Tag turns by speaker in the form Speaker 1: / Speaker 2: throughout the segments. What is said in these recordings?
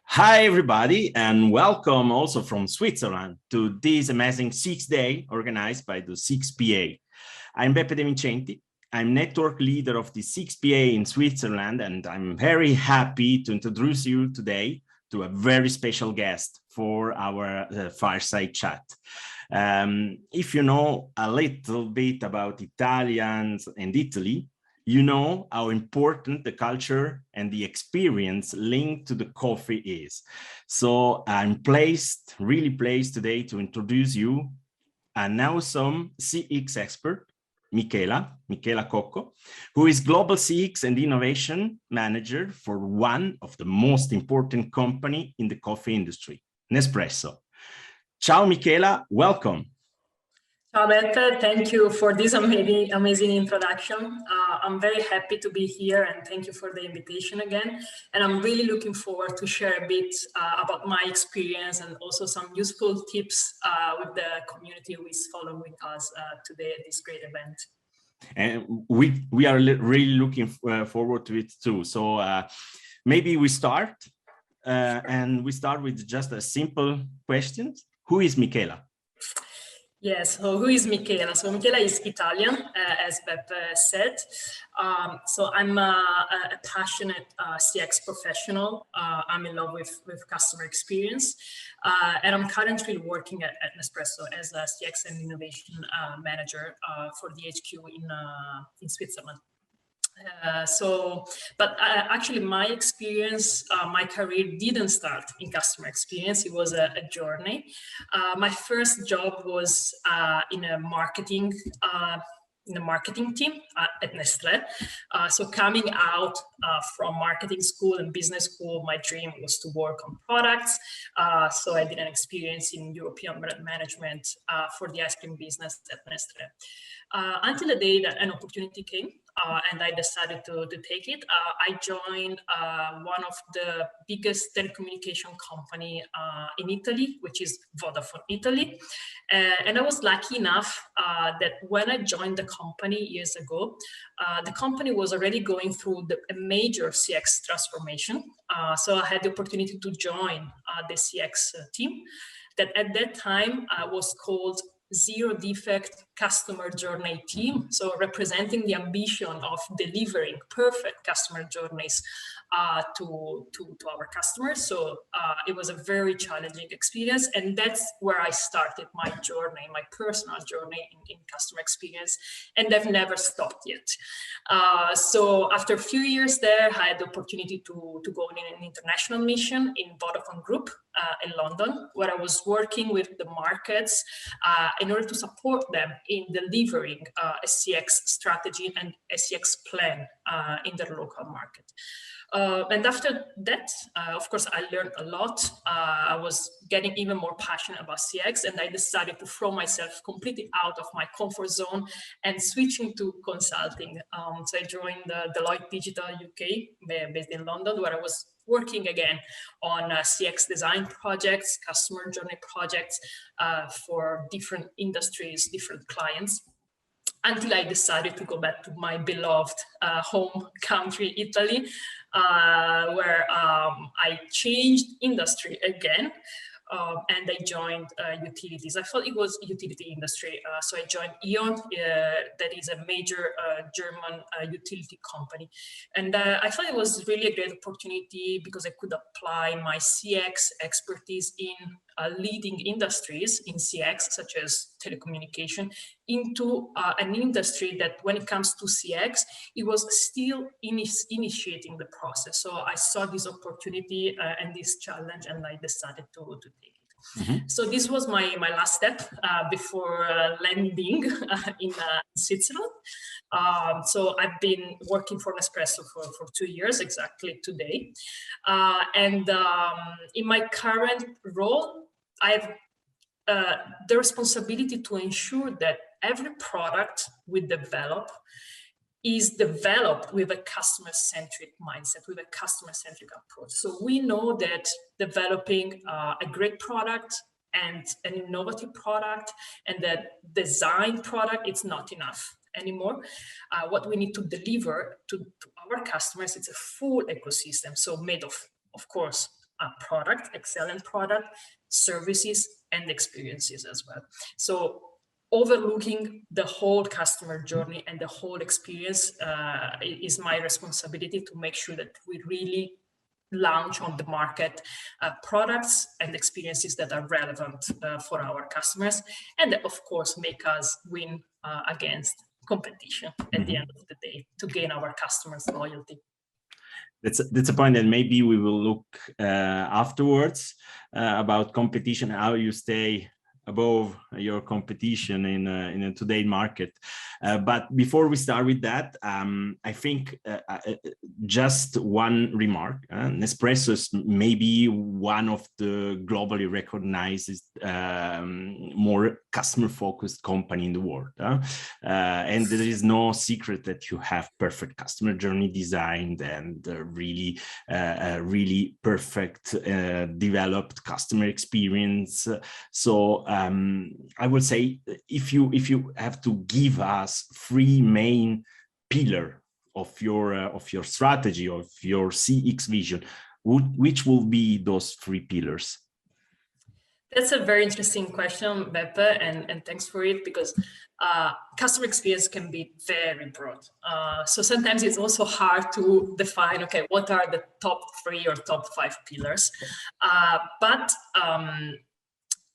Speaker 1: Hi, everybody, and welcome also from Switzerland to this amazing 6-day organized by the CXPA. I'm Beppe Vincenti. I'm network leader of the CXPA in Switzerland, and I'm very happy to introduce you today to a very special guest for our fireside chat. If you know a little bit about Italians and Italy, you know how important the culture and the experience linked to the coffee is. So I'm really pleased today to introduce you an awesome CX expert, Michela Cocco, who is Global CX and Innovation Manager for one of the most important company in the coffee industry, Nespresso. Ciao, Michela, welcome.
Speaker 2: Ciao, Beppe. Thank you for this amazing introduction. I'm very happy to be here and thank you for the invitation again. And I'm really looking forward to share a bit about my experience and also some useful tips with the community who is following us today at this great event.
Speaker 1: And we are really looking forward to it too. So maybe we start and we start with just a simple question. Who is Michela?
Speaker 2: Yes, so who is Michela? So Michela is Italian, as Beppe said. So I'm a passionate CX professional. I'm in love with customer experience. And I'm currently working at Nespresso as a CX and Innovation Manager for the HQ in Switzerland. Actually my experience, my career didn't start in customer experience. It was a journey. My first job was in a marketing team at Nestlé. So coming out from marketing school and business school, my dream was to work on products. So I did an experience in European brand management for the ice cream business at Nestlé. Until the day that an opportunity came and I decided to take it. I joined one of the biggest telecommunication company in Italy, which is Vodafone Italy. And I was lucky enough that when I joined the company years ago, the company was already going through a major CX transformation. So I had the opportunity to join the CX team that at that time was called Zero Defect Customer Journey Team, so representing the ambition of delivering perfect customer journeys to our customers. So it was a very challenging experience, and that's where I started my journey, my personal journey in customer experience, and I've never stopped yet. So after a few years there, I had the opportunity to go on an international mission in Vodafone Group in London, where I was working with the markets in order to support them in delivering a CX strategy and a CX plan in their local market. And after that, of course, I learned a lot. I was getting even more passionate about CX, and I decided to throw myself completely out of my comfort zone and switching to consulting. So I joined Deloitte Digital UK, based in London, where I was working again on CX design projects, customer journey projects for different industries, different clients, until I decided to go back to my beloved home country, Italy, where I changed industry again. And I joined utilities. I thought it was utility industry. So I joined E.ON, that is a major German utility company. And I thought it was really a great opportunity because I could apply my CX expertise in leading industries in CX, such as telecommunication, into an industry that when it comes to CX, it was still initiating the process. So I saw this opportunity and this challenge, and I decided to take it. Mm-hmm. So this was my last step before landing in Switzerland. So I've been working for Nespresso for 2 years, exactly today. And in my current role, I have the responsibility to ensure that every product we develop is developed with a customer-centric mindset, with a customer-centric approach. So we know that developing a great product and an innovative product and that design product, it's not enough anymore. What we need to deliver to our customers, it's a full ecosystem. So made of course, product, excellent product, services, and experiences as well. So overlooking the whole customer journey and the whole experience is my responsibility to make sure that we really launch on the market products and experiences that are relevant for our customers, and that, of course, make us win against competition at the end of the day to gain our customers' loyalty.
Speaker 1: That's a point that maybe we will look afterwards about competition, how you stay above your competition in today's market. But before we start with that, I think just one remark. Nespresso is maybe one of the globally recognized more customer-focused company in the world. And there is no secret that you have perfect customer journey designed and really perfect developed customer experience. So I would say if you have to give us three main pillars of your strategy, of your CX vision, which will be those three pillars?
Speaker 2: That's a very interesting question, Beppe, and thanks for it, because customer experience can be very broad. So sometimes it's also hard to define, okay, what are the top 3 or top 5 pillars? But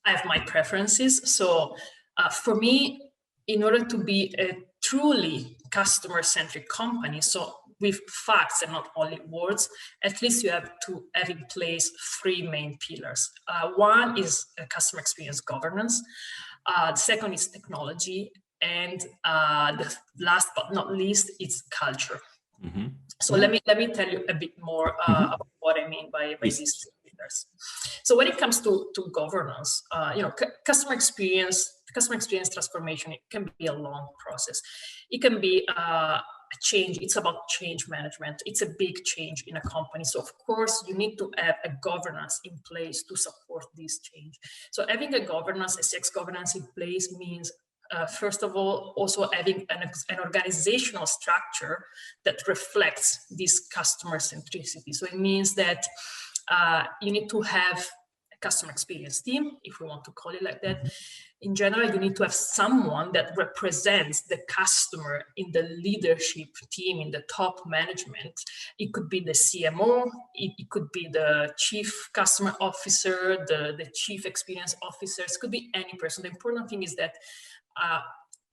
Speaker 2: I have my preferences. So for me, in order to be a truly customer-centric company, so with facts and not only words, at least you have to have in place 3 main pillars. One is customer experience governance. The second is technology. And the last but not least, it's culture. So let me tell you a bit more about what I mean by these 3 pillars. So when it comes to governance, customer experience transformation, it can be a long process. It can be a change. It's about change management. It's a big change in a company. So of course, you need to have a governance in place to support this change. So having a governance, a CX governance in place means first of all, also having an organizational structure that reflects this customer centricity. So it means that you need to have a customer experience team, if we want to call it like that. In general, you need to have someone that represents the customer in the leadership team, in the top management. It could be the CMO, it could be the chief customer officer, the chief experience officer. It could be any person. The important thing is that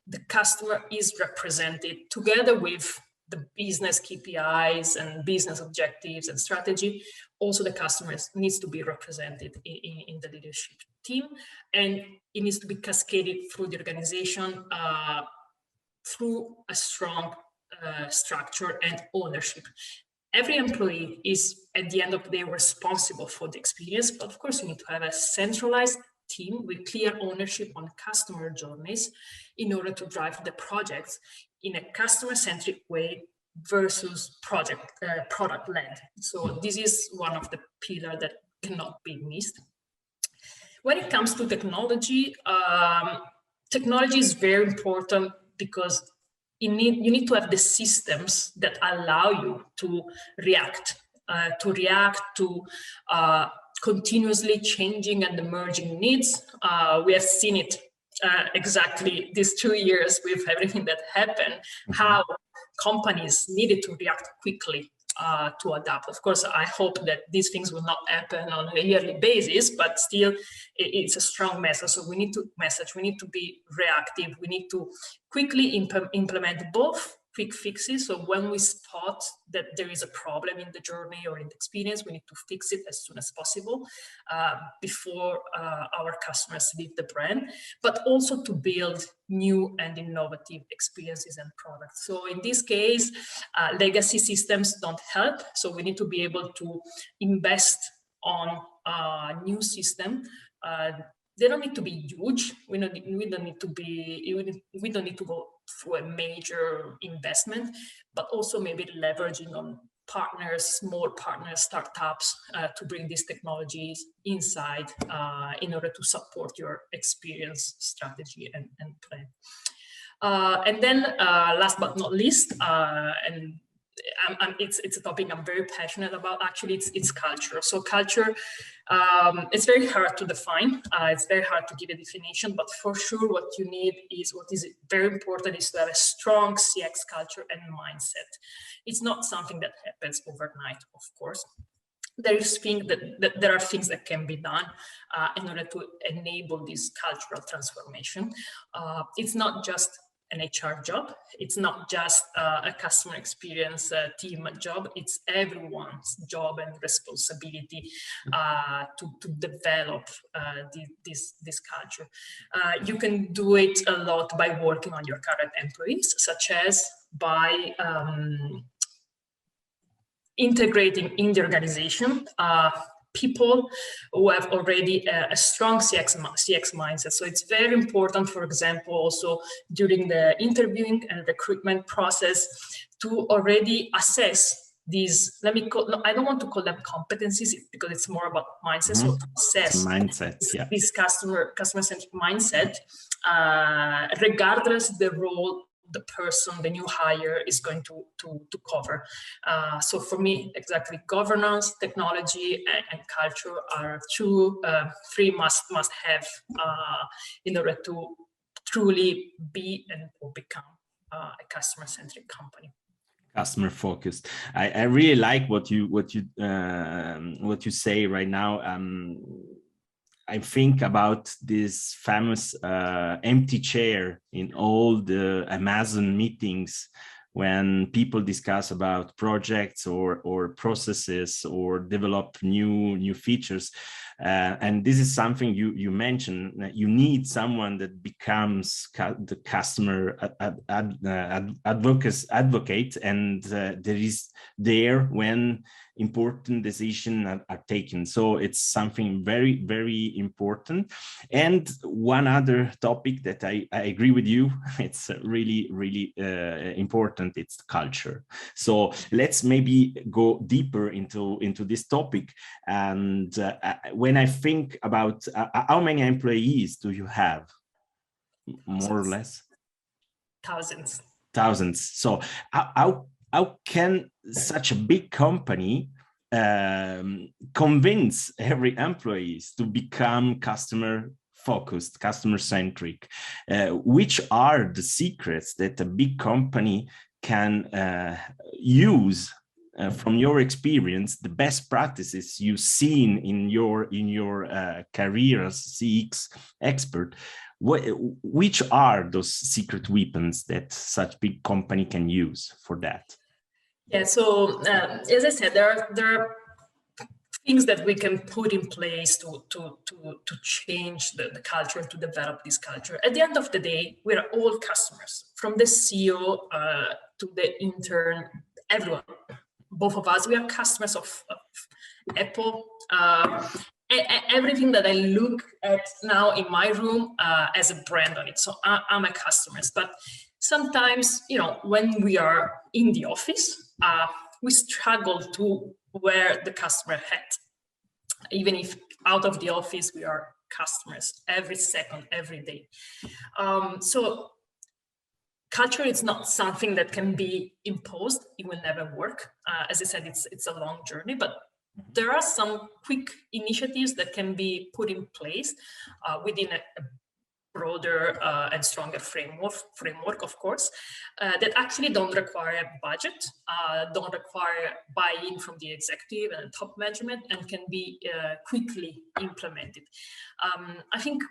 Speaker 2: the customer is represented together with the business KPIs and business objectives and strategy. Also, the customers needs to be represented in the leadership team, and it needs to be cascaded through the organization through a strong structure and ownership. Every employee is, at the end of the day, responsible for the experience, but of course, you need to have a centralized team with clear ownership on customer journeys in order to drive the projects in a customer-centric way versus product-led. So this is one of the pillars that cannot be missed. When it comes to technology, technology is very important because you need to have the systems that allow you to react to continuously changing and emerging needs. We have seen it exactly these 2 years with everything that happened, how companies needed to react quickly to adapt. Of course, I hope that these things will not happen on a yearly basis, but still it's a strong message. So we need to be reactive. We need to quickly implement both quick fixes. So when we spot that there is a problem in the journey or in the experience, we need to fix it as soon as possible before our customers leave the brand, but also to build new and innovative experiences and products. So in this case, legacy systems don't help. So we need to be able to invest on a new system. They don't need to be huge. We don't need to go through a major investment, but also maybe leveraging on partners, small partners, startups to bring these technologies inside in order to support your experience strategy and plan. And then last but not least, and it's a topic I'm very passionate about. Actually, it's culture. So culture, it's very hard to define. It's very hard to give a definition, but for sure what you need is, what is very important is to have a strong CX culture and mindset. It's not something that happens overnight, of course. There are things that can be done in order to enable this cultural transformation. It's not just an HR job. It's not just a customer experience team job. It's everyone's job and responsibility to develop this culture. You can do it a lot by working on your current employees, such as by integrating in the organization people who have already a strong CX mindset. So it's very important, for example, also during the interviewing and recruitment process, to already assess these, I don't want to call them competencies because it's more about mindset. So to assess
Speaker 1: mindset,
Speaker 2: this customer-centric mindset, regardless the role the person, the new hire, is going to cover. So for me, exactly, governance, technology, and culture are three must-have in order to truly be and or become a customer-centric company.
Speaker 1: Customer focused. I really like what you say right now. I think about this famous empty chair in all the Amazon meetings when people discuss about projects or processes or develop new features. And this is something you mentioned. You need someone that becomes the customer advocate, and there is there when important decisions are taken. So it's something very, very important. And one other topic that I agree with you, it's really, really important, it's culture. So let's maybe go deeper into this topic. And when I think about how many employees do you have, more or less?
Speaker 2: Thousands.
Speaker 1: So how can such a big company convince every employee to become customer focused, customer centric? Which are the secrets that a big company can use from your experience, the best practices you've seen in your career as CX expert? Which are those secret weapons that such big company can use for that?
Speaker 2: Yeah, so as I said, there are things that we can put in place to change the culture, to develop this culture. At the end of the day, we're all customers, from the CEO to the intern, everyone. Both of us, we are customers of Apple. Everything that I look at now in my room as a brand on it. So I'm a customer. But sometimes, when we are in the office, we struggle to wear the customer hat. Even if out of the office, we are customers every second, every day. So culture is not something that can be imposed. It will never work. As I said, it's a long journey, but there are some quick initiatives that can be put in place within a broader and stronger framework, of course, that actually don't require budget, don't require buy-in from the executive and top management, and can be quickly implemented. I think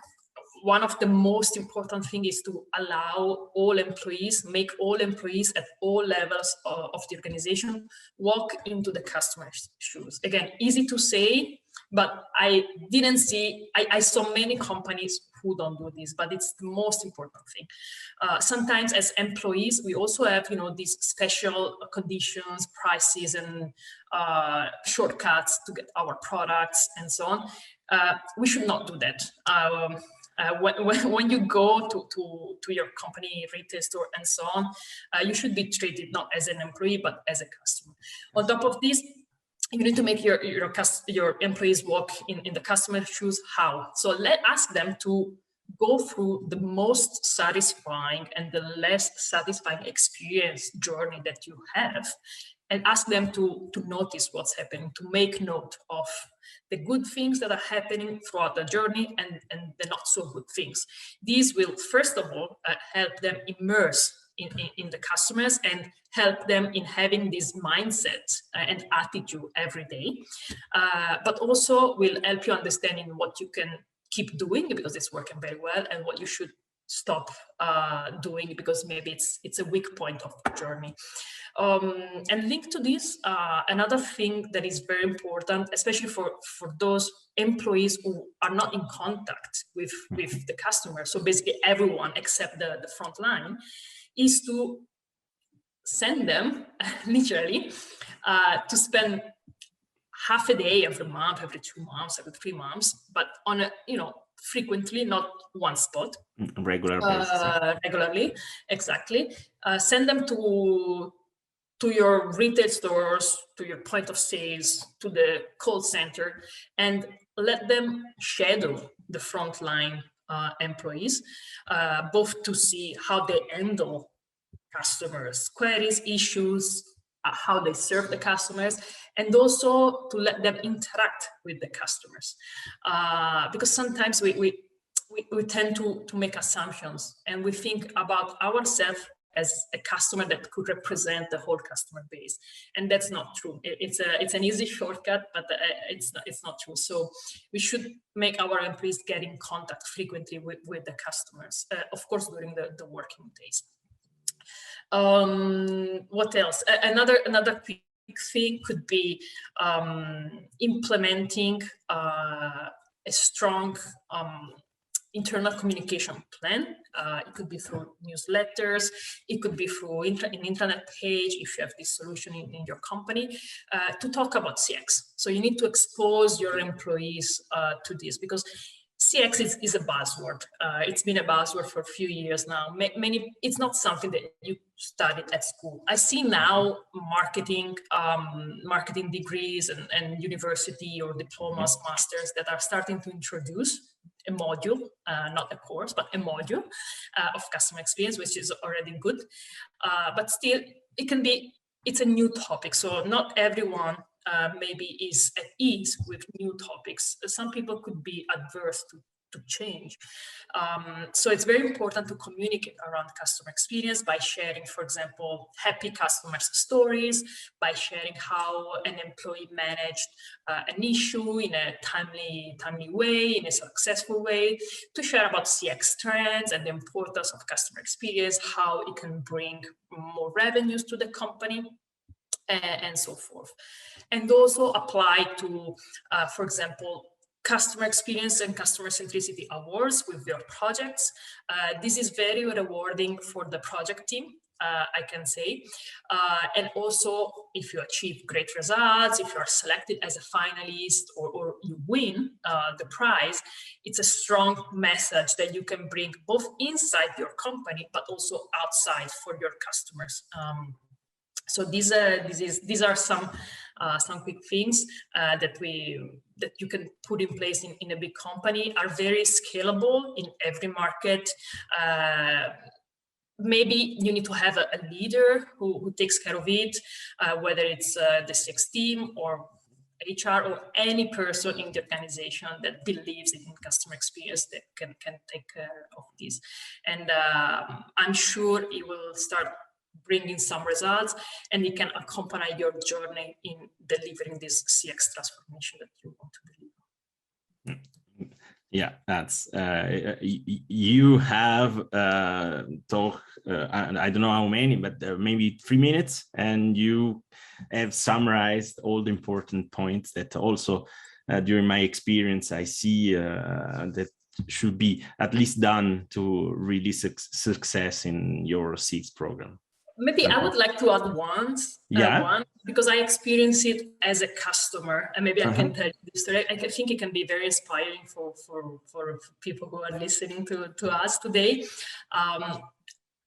Speaker 2: one of the most important things is to allow all employees, make all employees at all levels of the organization walk into the customer's shoes. Again, easy to say, but I saw many companies who don't do this, but it's the most important thing. Sometimes as employees, we also have, these special conditions, prices, and shortcuts to get our products and so on. We should not do that. When you go to your company, retail store, and so on, you should be treated not as an employee, but as a customer. On top of this, you need to make your employees walk in the customer's shoes. How? So ask them to go through the most satisfying and the less satisfying experience journey that you have and ask them to notice what's happening, to make note of the good things that are happening throughout the journey and the not so good things. These will, first of all, help them immerse in the customers and help them in having this mindset and attitude every day, but also will help you understanding what you can keep doing because it's working very well and what you should stop doing because maybe it's a weak point of the journey. And linked to this, another thing that is very important, especially for those employees who are not in contact with the customer, so basically everyone except the front line, is to send them literally to spend half a day every month, every 2 months, every 3 months, but on a, frequently, not one spot.
Speaker 1: Regular basis.
Speaker 2: Regularly, exactly. Send them to your retail stores, to your point of sales, to the call center, and let them shadow the frontline employees, both to see how they handle customers' queries, issues, how they serve the customers, and also to let them interact with the customers. Because sometimes we tend to make assumptions and we think about ourselves as a customer that could represent the whole customer base, and that's not true. It's an easy shortcut, but it's not true. So we should make our employees get in contact frequently with the customers, of course, during the working days. What else? Another quick thing could be implementing a strong internal communication plan. It could be through newsletters, it could be through an internet page if you have this solution in your company, to talk about CX. So you need to expose your employees to this, because CX is a buzzword. It's been a buzzword for a few years now. It's not something that you studied at school. I see now marketing degrees and university or diplomas, masters that are starting to introduce a module, not a course, but a module of customer experience, which is already good. But still, it's a new topic. So not everyone maybe is at ease with new topics. Some people could be adverse to change. So it's very important to communicate around customer experience by sharing, for example, happy customers stories, by sharing how an employee managed an issue in a timely way, in a successful way, to share about CX trends and the importance of customer experience, how it can bring more revenues to the company, and so forth. And also apply to, for example, customer experience and customer centricity awards with your projects. This is very rewarding for the project team, I can say. And also, if you achieve great results, if you are selected as a finalist or you win the prize, it's a strong message that you can bring both inside your company, but also outside for your customers. So these are some quick things that you can put in place in a big company, are very scalable in every market. Maybe you need to have a leader who takes care of it, whether it's the CX team or HR or any person in the organization that believes in customer experience that can take care of this. And I'm sure it will start bringing some results, and it can accompany your journey in delivering this CX transformation that you want to deliver.
Speaker 1: Yeah, that's you have talked, I don't know how many, but maybe 3 minutes, and you have summarized all the important points that also during my experience I see that should be at least done to really success in your CX program.
Speaker 2: Maybe I would like to add one, because I experienced it as a customer, and maybe I can tell you this story. I think it can be very inspiring for people who are listening to us today.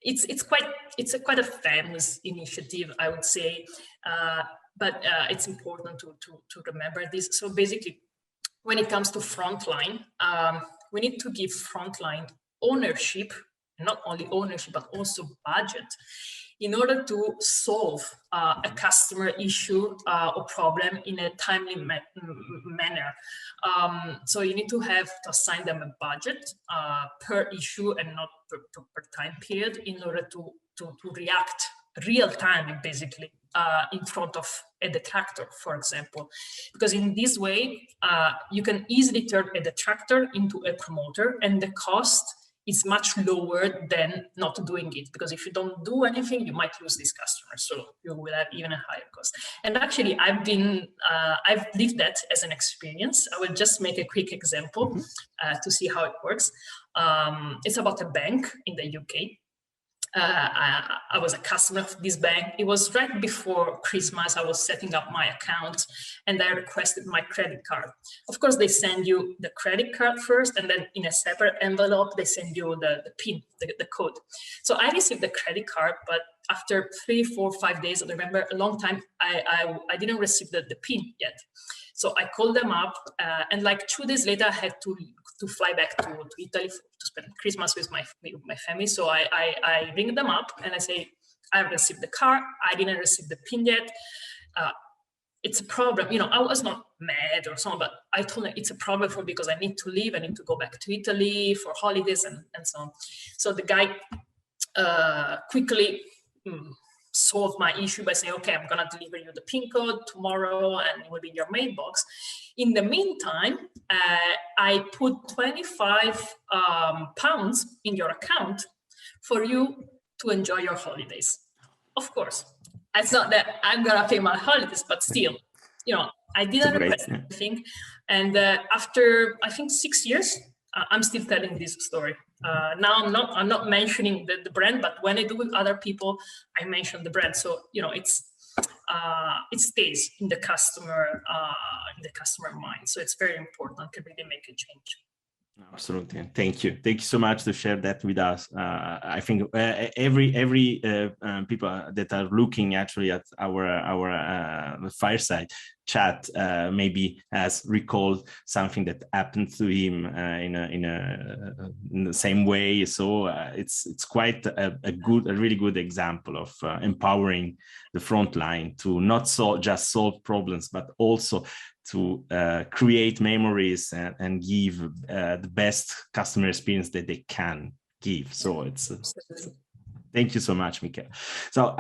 Speaker 2: It's quite a famous initiative, I would say, but it's important to remember this. So basically, when it comes to frontline, we need to give frontline ownership and not only ownership, but also budget, in order to solve a customer issue or problem in a timely manner. So you need to assign them a budget per issue and not per time period, in order to react real time, basically, in front of a detractor, for example. Because in this way, you can easily turn a detractor into a promoter, and the cost is much lower than not doing it. Because if you don't do anything, you might lose these customers. So you will have even a higher cost. And actually, I've lived that as an experience. I will just make a quick example to see how it works. It's about a bank in the UK. I was a customer of this bank. It was right before Christmas. I was setting up my account and I requested my credit card. Of course, they send you the credit card first, and then in a separate envelope, they send you the PIN, the code. So I received the credit card, but after 3, 4, 5 days, I remember a long time, I didn't receive the PIN yet. So I called them up, and like 2 days later, I had to fly back to Italy to spend Christmas with my family. So I ring them up and I say, I received the card, I didn't receive the PIN yet. It's a problem. You know, I was not mad or something, but I told them it's a problem for me because I need to leave. I need to go back to Italy for holidays and so on. So the guy quickly solve my issue by saying, okay, I'm going to deliver you the PIN code tomorrow and it will be in your mailbox. In the meantime, I put 25 pounds in your account for you to enjoy your holidays. Of course, it's not that I'm going to pay my holidays, but still, you know, I didn't request anything. And after, I think, 6 years, I'm still telling this story. Now I'm not mentioning the brand, but when I do with other people, I mention the brand. So, you know, it stays in the customer mind. So it's very important to really make a change.
Speaker 1: Absolutely. Thank you. Thank you so much to share that with us. I think every people that are looking actually at our Fireside chat maybe has recalled something that happened to him in the same way. So it's quite a really good example of empowering the front line to not just solve problems, but also to create memories and give the best customer experience that they can give. So it's thank you so much, Michela. So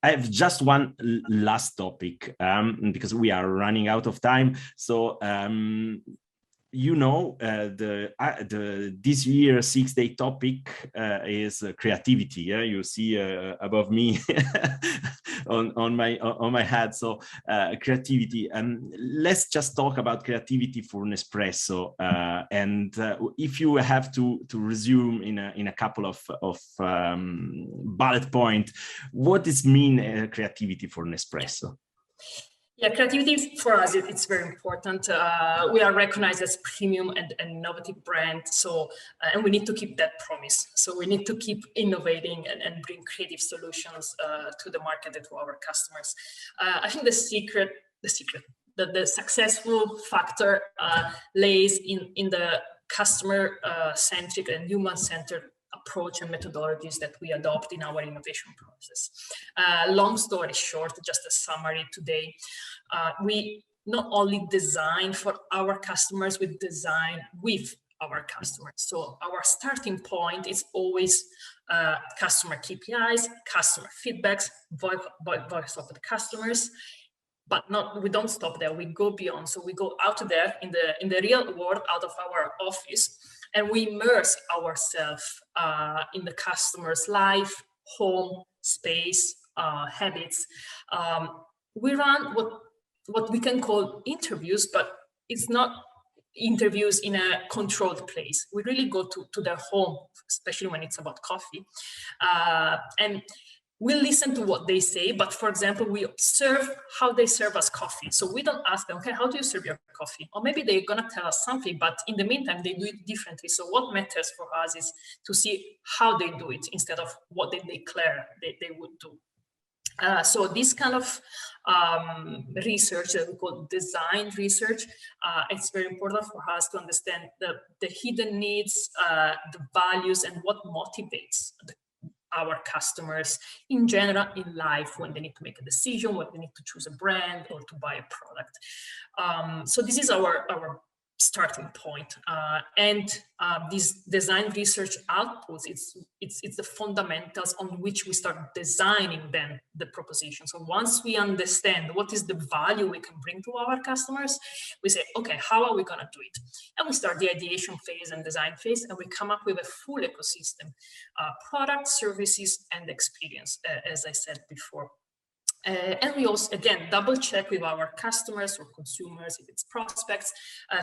Speaker 1: I have just one last topic because we are running out of time. So you know, this year 6-day topic is creativity. Yeah, you see above me on my head. So creativity. Let's just talk about creativity for Nespresso. And if you have to resume in a couple of bullet points, what does mean creativity for Nespresso?
Speaker 2: Yeah, creativity for us, it's very important. We are recognized as premium and innovative brand. So, and we need to keep that promise. So we need to keep innovating and bring creative solutions to the market and to our customers. I think the successful factor lays in the customer centric and human centered approach and methodologies that we adopt in our innovation process. Long story short, just a summary today, we not only design for our customers, we design with our customers. So our starting point is always customer KPIs, customer feedbacks, voice of the customers. But we don't stop there, we go beyond. So we go out there in the real world, out of our office, and we immerse ourselves in the customer's life, home, space, habits. We run what we can call interviews, but it's not interviews in a controlled place. We really go to their home, especially when it's about coffee. And we listen to what they say, but for example, we observe how they serve us coffee. So we don't ask them, okay, how do you serve your coffee? Or maybe they're gonna tell us something, but in the meantime, they do it differently. So what matters for us is to see how they do it instead of what they declare they would do. So this kind of research that we call design research, it's very important for us to understand the hidden needs, the values, and what motivates our customers in general in life when they need to make a decision, when they need to choose a brand or to buy a product. So this is our starting point. And these design research outputs, it's the fundamentals on which we start designing then the proposition. So once we understand what is the value we can bring to our customers, we say, okay, how are we gonna do it? And we start the ideation phase and design phase, and we come up with a full ecosystem, product, services, and experience, as I said before. And we also, again, double check with our customers or consumers, if it's prospects,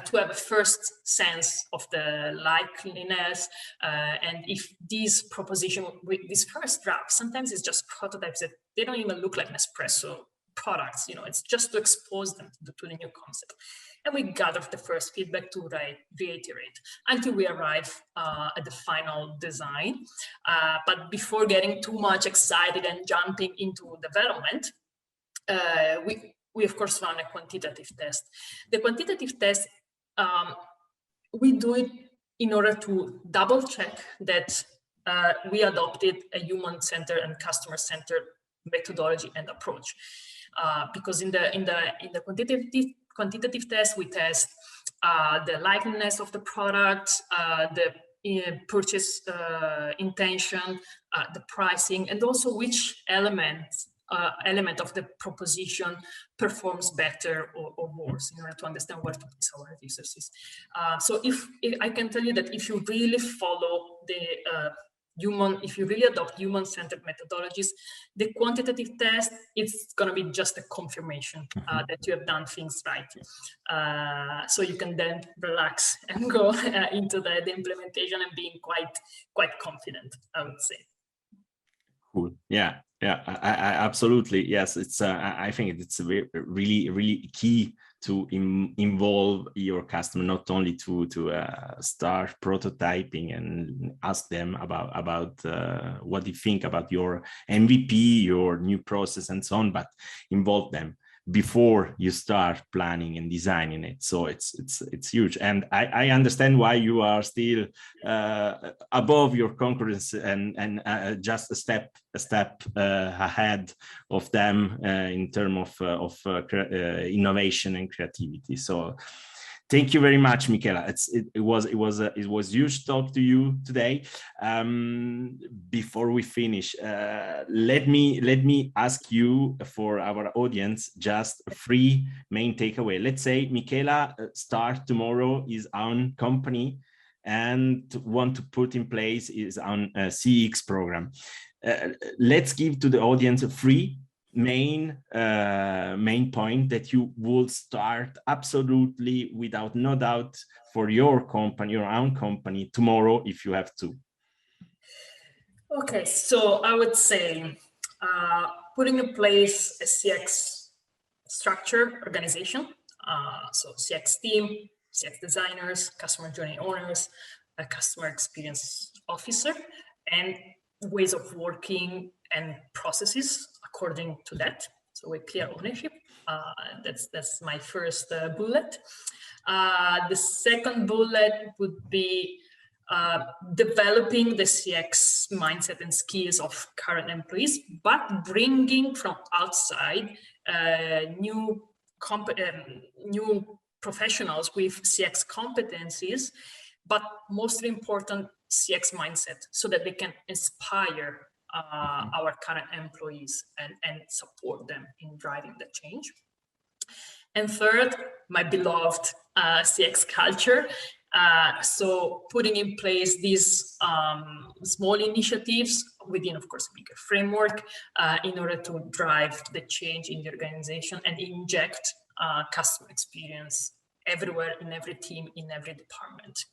Speaker 2: to have a first sense of the likeliness. And if these proposition, with this first draft, sometimes it's just prototypes that they don't even look like Nespresso products, it's just to expose them to the new concept. And we gather the first feedback to reiterate until we arrive at the final design. But before getting too much excited and jumping into development, we of course run a quantitative test. The quantitative test, we do it in order to double check that we adopted a human-centered and customer-centered methodology and approach. Because in the quantitative test, we test the likeness of the product, the purchase intention, the pricing, and also which element of the proposition performs better or worse in order to understand where to place our resources. So if I can tell you that if you really follow the if you really adopt human-centered methodologies, the quantitative test, it's going to be just a confirmation that you have done things right. So you can then relax and go into the implementation and being quite confident, I would say.
Speaker 1: Cool. Yeah. I absolutely. Yes. It's. I think it's really key to involve your customer, not only to start prototyping and ask them about what they think about your MVP, your new process, and so on, but involve them before you start planning and designing it. So it's huge, and I understand why you are still above your concurrents and just a step ahead of them in terms of innovation and creativity. So thank you very much, Michela. It was huge to talk to you today. Before we finish, let me ask you, for our audience, just 3 main takeaway. Let's say Michela start tomorrow his own company and want to put in place his own CX program. Let's give to the audience 3 main point that you will start absolutely without no doubt for your company, your own company, tomorrow if you have to.
Speaker 2: Okay, so I would say putting in place a CX structure organization, so CX team, CX designers, customer journey owners, a customer experience officer, and ways of working and processes according to that. So with clear ownership, that's my first bullet. The second bullet would be developing the CX mindset and skills of current employees, but bringing from outside new professionals with CX competencies, but mostly important, CX mindset, so that they can inspire our current employees and support them in driving the change. And third, my beloved CX culture. So putting in place these small initiatives within, of course, a bigger framework in order to drive the change in the organization and inject customer experience everywhere, in every team, in every department.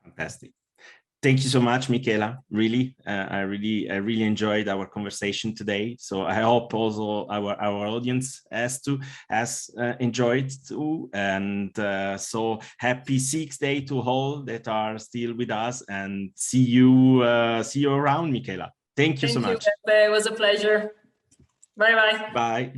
Speaker 1: Fantastic. Thank you so much, Michela. Really, I really enjoyed our conversation today. So I hope also our audience has enjoyed too. And so happy CX Day to all that are still with us, and see you around, Michela. Thank you so much.
Speaker 2: Beppe. It was a pleasure. Bye-bye.
Speaker 1: Bye.